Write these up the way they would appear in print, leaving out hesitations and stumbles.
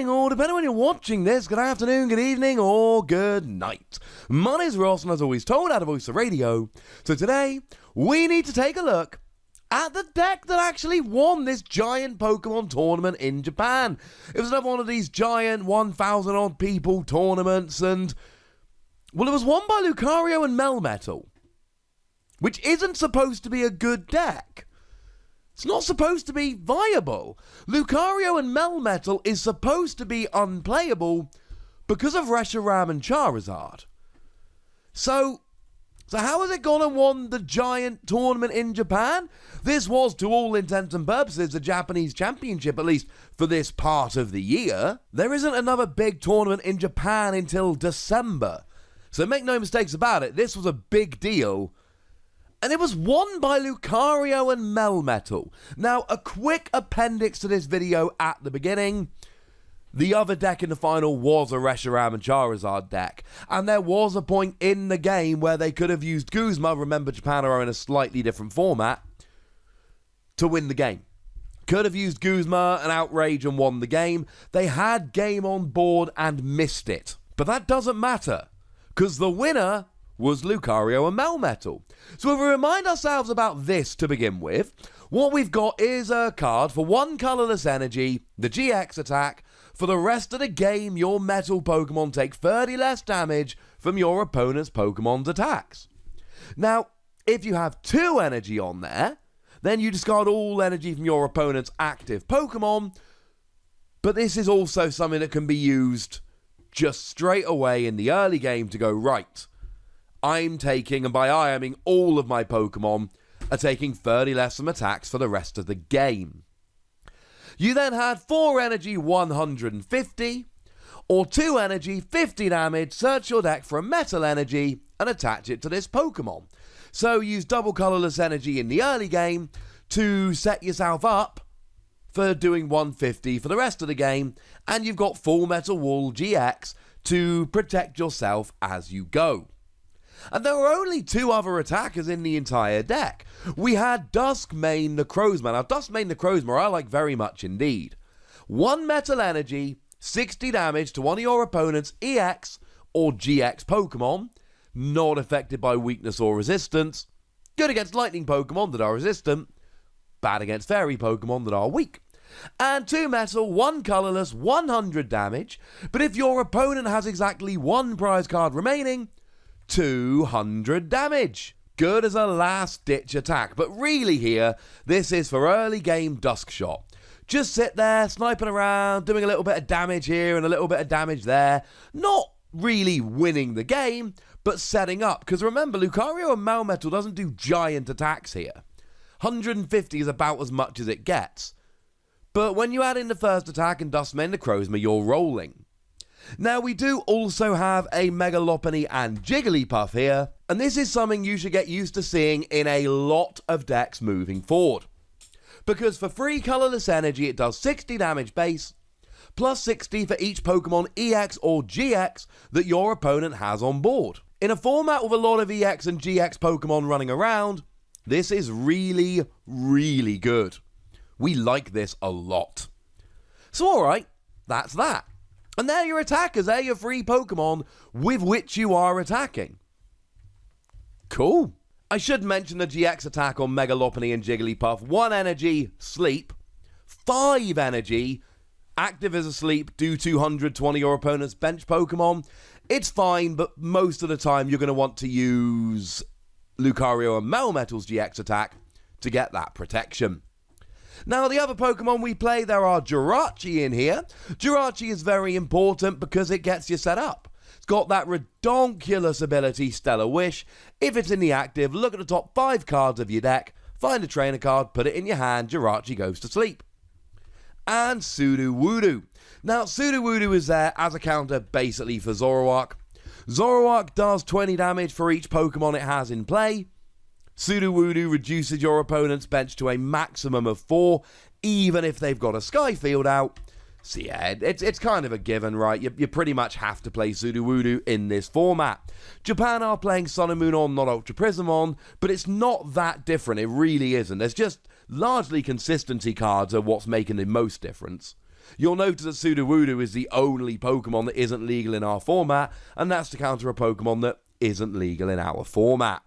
morning, or depending on when you're watching this, good afternoon, good evening, or good night. My name's Ross, and as always told out of Voice of Radio. So today, we need to take a look at the deck that actually won this giant Pokemon tournament in Japan. It was another one of these giant 1,000 odd people tournaments, and well, it was won by Lucario and Melmetal, which isn't supposed to be a good deck. It's not supposed to be viable. Lucario and Melmetal is supposed to be unplayable because of Reshiram and Charizard. So how has it gone and won the giant tournament in Japan? This was, to all intents and purposes, a Japanese championship, at least for this part of the year. There isn't another big tournament in Japan until December. So make no mistakes about it, this was a big deal. And it was won by Lucario and Melmetal. Now, a quick appendix to this video at the beginning. The other deck in the final was a Reshiram and Charizard deck. And there was a point in the game where they could have used Guzma, remember Japan are in a slightly different format, to win the game. Could have used Guzma and Outrage and won the game. They had game on board and missed it. But that doesn't matter, because the winner was Lucario and Melmetal. So if we remind ourselves about this to begin with, what we've got is a card for one colourless energy, the GX attack. For the rest of the game, your metal Pokemon take 30 less damage from your opponent's Pokemon's attacks. Now, if you have 2 energy on there, then you discard all energy from your opponent's active Pokemon, but this is also something that can be used just straight away in the early game to go, right, I'm taking, and by I mean all of my Pokemon, are taking 30 less from attacks for the rest of the game. You then had 4 energy, 150, or 2 energy, 50 damage, search your deck for a metal energy, and attach it to this Pokemon. So use double colourless energy in the early game to set yourself up for doing 150 for the rest of the game, and you've got full Metal Wall GX to protect yourself as you go. And there were only 2 other attackers in the entire deck. We had Duskmane Necrozma. Now, Duskmane Necrozma I like very much indeed. 1 metal energy, 60 damage to one of your opponent's EX or GX Pokemon, not affected by weakness or resistance, good against lightning Pokemon that are resistant, bad against fairy Pokemon that are weak. And 2 metal, 1 colourless, 100 damage, but if your opponent has exactly 1 prize card remaining, 200 damage. Good as a last-ditch attack, but really here, this is for early game Dusk Shot. Just sit there, sniping around, doing a little bit of damage here and a little bit of damage there. Not really winning the game, but setting up. Because remember, Lucario and Melmetal doesn't do giant attacks here. 150 is about as much as it gets. But when you add in the first attack and Duskmane Necrozma, you're rolling. Now, we do also have a Mega Lopunny and Jigglypuff here, and this is something you should get used to seeing in a lot of decks moving forward. Because for free colourless energy, it does 60 damage base, plus 60 for each Pokemon EX or GX that your opponent has on board. In a format with a lot of EX and GX Pokemon running around, this is really, really good. We like this a lot. So alright, that's that. And they're your attackers, they're your free Pokemon with which you are attacking. Cool. I should mention the GX attack on Mega Lopunny and Jigglypuff. 1 energy, sleep. 5 energy, active as a sleep, do 200 to one of your opponent's bench Pokemon. It's fine, but most of the time you're going to want to use Lucario and Melmetal's GX attack to get that protection. Now, the other Pokemon we play, there are Jirachi in here. Jirachi is very important because it gets you set up. It's got that redonkulous ability, Stellar Wish. If it's in the active, look at the top 5 cards of your deck, find a trainer card, put it in your hand, Jirachi goes to sleep. And Sudowoodo. Now, Sudowoodo is there as a counter basically for Zoroark. Zoroark does 20 damage for each Pokemon it has in play. Sudowoodo reduces your opponent's bench to a maximum of 4, even if they've got a Skyfield out. So yeah, it's kind of a given, right? You pretty much have to play Sudowoodo in this format. Japan are playing Sun and Moon on, not Ultra Prism on, but it's not that different. It really isn't. There's just largely consistency cards are what's making the most difference. You'll notice that Sudowoodo is the only Pokemon that isn't legal in our format, and that's to counter a Pokemon that isn't legal in our format.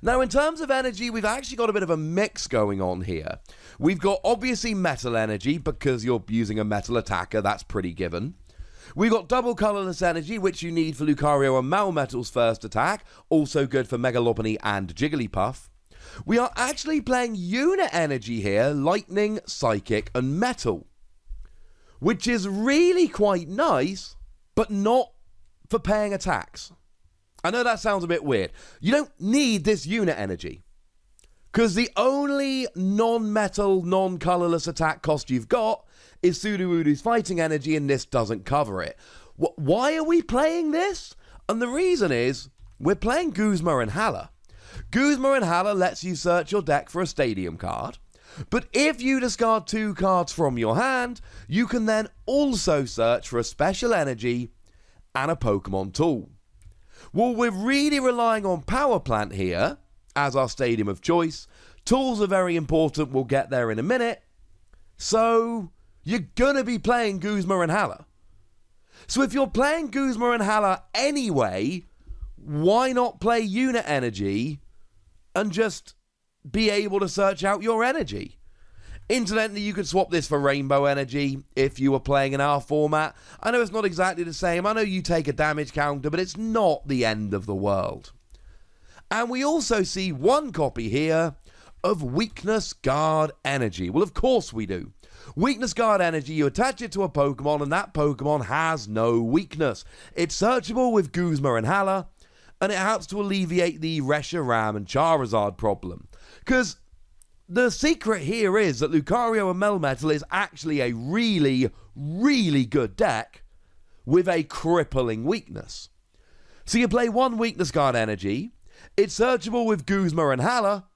Now, in terms of energy, we've actually got a bit of a mix going on here. We've got, obviously, metal energy, because you're using a metal attacker, that's pretty given. We've got double colourless energy, which you need for Lucario and Melmetal's first attack, also good for Mega Lopunny and Jigglypuff. We are actually playing unit energy here, Lightning, Psychic, and Metal, which is really quite nice, but not for paying attacks. I know that sounds a bit weird. You don't need this unit energy, because the only non-metal, non-colourless attack cost you've got is Sudowoodo's fighting energy, and this doesn't cover it. Why are we playing this? And the reason is, we're playing Guzma and Hala. Guzma and Hala lets you search your deck for a stadium card, but if you discard 2 cards from your hand, you can then also search for a special energy and a Pokemon tool. Well, we're really relying on Power Plant here as our stadium of choice. Tools are very important, we'll get there in a minute. So, you're going to be playing Guzma and Hala. So if you're playing Guzma and Hala anyway, why not play unit energy and just be able to search out your energy? Incidentally, you could swap this for Rainbow Energy if you were playing in our format. I know it's not exactly the same. I know you take a damage counter, but it's not the end of the world. And we also see one copy here of Weakness Guard Energy. Well, of course we do. Weakness Guard Energy, you attach it to a Pokemon, and that Pokemon has no weakness. It's searchable with Guzma and Hala, and it helps to alleviate the Reshiram and Charizard problem. Because the secret here is that Lucario and Melmetal is actually a really, really good deck with a crippling weakness. So you play one Weakness Guard Energy, it's searchable with Guzma and Hala,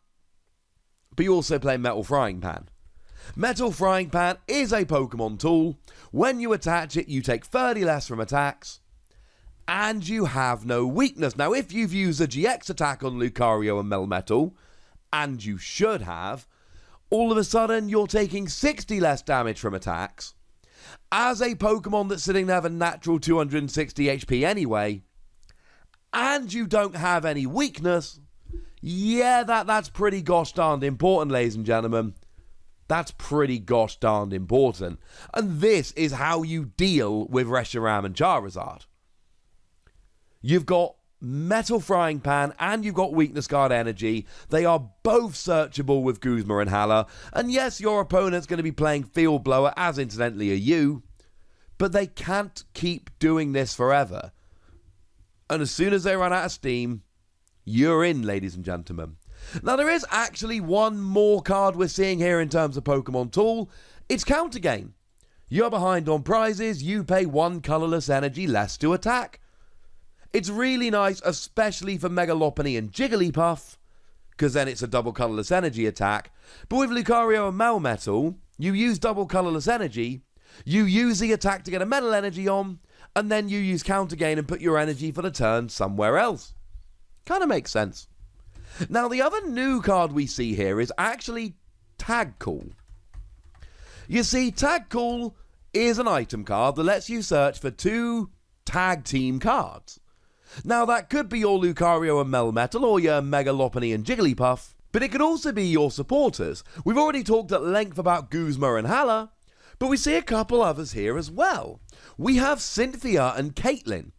but you also play Metal Frying Pan. Metal Frying Pan is a Pokemon tool. When you attach it, you take 30 less from attacks, and you have no weakness. Now, if you've used a GX attack on Lucario and Melmetal, and you should have, all of a sudden you're taking 60 less damage from attacks. As a Pokemon that's sitting there with a natural 260 HP anyway, and you don't have any weakness, yeah, that's pretty gosh darned important, ladies and gentlemen. That's pretty gosh darned important. And this is how you deal with Reshiram and Charizard. You've got Metal Frying Pan and you've got Weakness Guard Energy. They are both searchable with Guzma and Hala. And yes, your opponent's going to be playing Field Blower, as incidentally are you. But they can't keep doing this forever. And as soon as they run out of steam, you're in, ladies and gentlemen. Now, there is actually one more card we're seeing here in terms of Pokemon Tool. It's Counter Gain. You're behind on prizes, you pay 1 colourless energy less to attack. It's really nice, especially for Mega Lopunny and Jigglypuff, because then it's a double colourless energy attack. But with Lucario and Melmetal, you use double colourless energy, you use the attack to get a metal energy on, and then you use Counter Gain and put your energy for the turn somewhere else. Kind of makes sense. Now, the other new card we see here is actually Tag Call. You see, Tag Call is an item card that lets you search for 2 tag team cards. Now, that could be your Lucario and Melmetal or your Mega Lopunny and Jigglypuff, but it could also be your supporters. We've already talked at length about Guzma and Hala, but we see a couple others here as well. We have Cynthia and Caitlyn.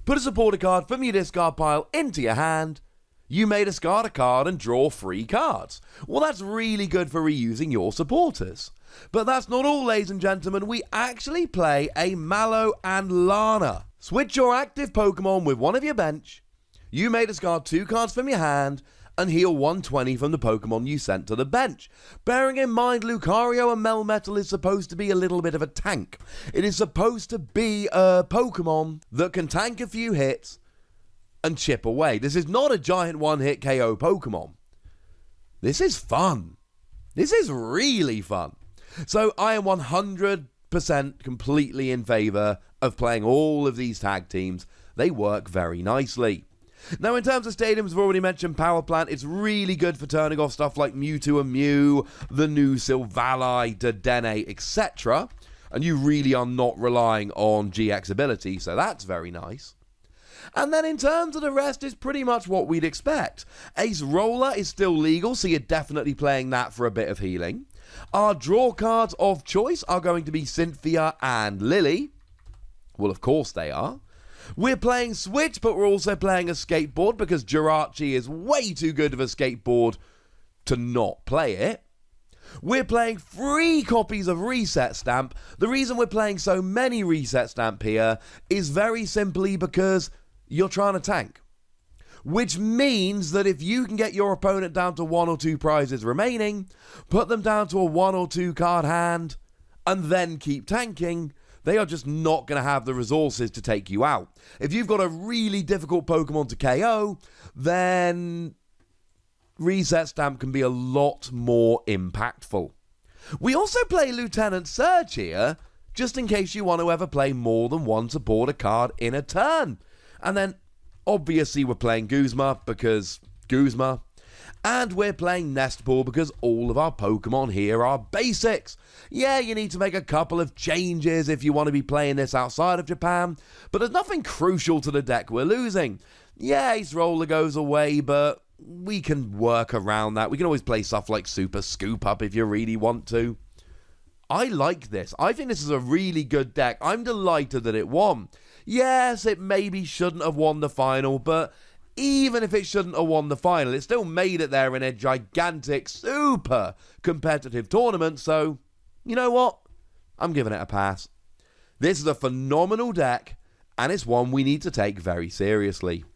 Put a supporter card from your discard pile into your hand. You may discard a card and draw 3 cards. Well, that's really good for reusing your supporters. But that's not all, ladies and gentlemen. We actually play a Mallow and Lana. Switch your active Pokemon with one of your bench. You may discard 2 cards from your hand and heal 120 from the Pokemon you sent to the bench. Bearing in mind, Lucario and Melmetal is supposed to be a little bit of a tank. It is supposed to be a Pokemon that can tank a few hits and chip away. This is not a giant one-hit KO Pokemon. This is fun. This is really fun. So I am 100% completely in favour of playing all of these tag teams. They work very nicely. Now, in terms of stadiums, I've already mentioned Power Plant. It's really good for turning off stuff like Mewtwo and Mew, the new Silvally, Dedenne, etc. And you really are not relying on GX ability, so that's very nice. And then in terms of the rest, is pretty much what we'd expect. Ace Roller is still legal, so you're definitely playing that for a bit of healing. Our draw cards of choice are going to be Cynthia and Lily. Well, of course they are. We're playing Switch, but we're also playing a skateboard because Jirachi is way too good of a skateboard to not play it. We're playing 3 copies of Reset Stamp. The reason we're playing so many Reset Stamp here is very simply because you're trying to tank. Which means that if you can get your opponent down to 1 or 2 prizes remaining, put them down to a 1 or 2 card hand, and then keep tanking, they are just not going to have the resources to take you out. If you've got a really difficult Pokemon to KO, then Reset Stamp can be a lot more impactful. We also play Lieutenant Surge here, just in case you want to ever play more than one supporter card in a turn. And then, obviously, we're playing Guzma because Guzma. And we're playing Nest Ball because all of our Pokemon here are basics. Yeah, you need to make a couple of changes if you want to be playing this outside of Japan, but there's nothing crucial to the deck we're losing. Yeah, Ace Roller goes away, but we can work around that. We can always play stuff like Super Scoop Up if you really want to. I like this. I think this is a really good deck. I'm delighted that it won. Yes, it maybe shouldn't have won the final, but even if it shouldn't have won the final, it still made it there in a gigantic, super competitive tournament, so you know what? I'm giving it a pass. This is a phenomenal deck, and it's one we need to take very seriously.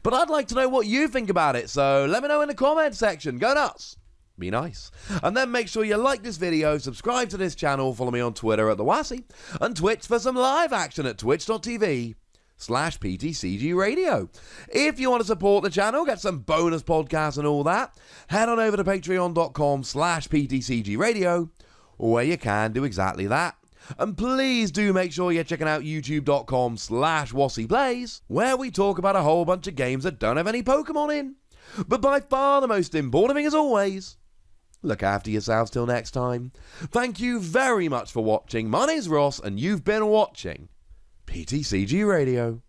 But I'd like to know what you think about it, so let me know in the comment section. Go nuts! Be nice. And then make sure you like this video, subscribe to this channel, follow me on Twitter at TheWassy, and Twitch for some live action at twitch.tv/PTCGRadio. If you want to support the channel, get some bonus podcasts and all that, head on over to patreon.com/PTCGRadio, where you can do exactly that. And please do make sure you're checking out youtube.com/WassyPlays, where we talk about a whole bunch of games that don't have any Pokemon in. But by far the most important thing, as always, look after yourselves till next time. Thank you very much for watching. My name's Ross, and you've been watching PTCG Radio.